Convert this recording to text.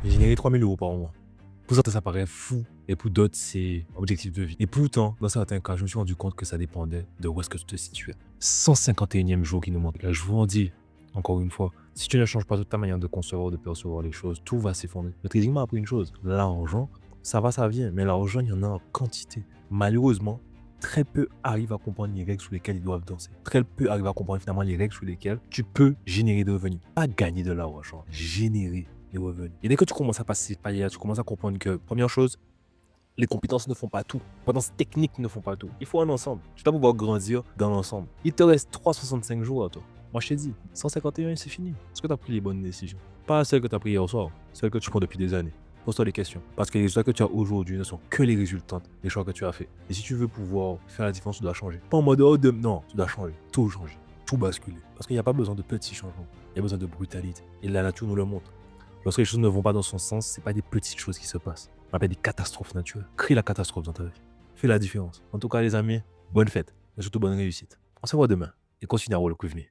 Générer 3 000 € par mois. Pour certains, ça paraît fou, et pour d'autres, c'est objectif de vie. Et pourtant, dans certains cas, je me suis rendu compte que ça dépendait de où est-ce que tu te situais. 151e jour qui nous manque. Là, je vous en dis, encore une fois, si tu ne changes pas toute ta manière de concevoir, de percevoir les choses, tout va s'effondrer. Le trading m'a appris une chose, l'argent, ça va, ça vient, mais l'argent, il y en a en quantité. Malheureusement, très peu arrivent à comprendre les règles sous lesquelles ils doivent danser. Très peu arrivent à comprendre finalement les règles sous lesquelles tu peux générer des revenus. Pas gagner de l'argent, générer les revenus. Et dès que tu commences à passer par là, tu commences à comprendre que, première chose, les compétences ne font pas tout. Les compétences techniques ne font pas tout. Il faut un ensemble. Tu dois pouvoir grandir dans l'ensemble. Il te reste 365 jours à toi. Moi, je t'ai dit, 151, c'est fini. Est-ce que tu as pris les bonnes décisions? Pas celles que tu as prises hier soir, celles que tu prends depuis des années. Pose-toi des questions. Parce que les résultats que tu as aujourd'hui ne sont que les résultats des choix que tu as faits. Et si tu veux pouvoir faire la différence, tu dois changer. Pas en mode, oh, non, tu dois changer. Tout changer. Tout basculer. Parce qu'il n'y a pas besoin de petits changements. Il y a besoin de brutalité. Et la nature nous le montre. Lorsque les choses ne vont pas dans son sens, ce n'est pas des petites choses qui se passent. On appelle des catastrophes naturelles. Crée la catastrophe dans ta vie. Fais la différence. En tout cas, les amis, bonne fête. Et surtout bonne réussite. On se voit demain. Et continue à roll with me.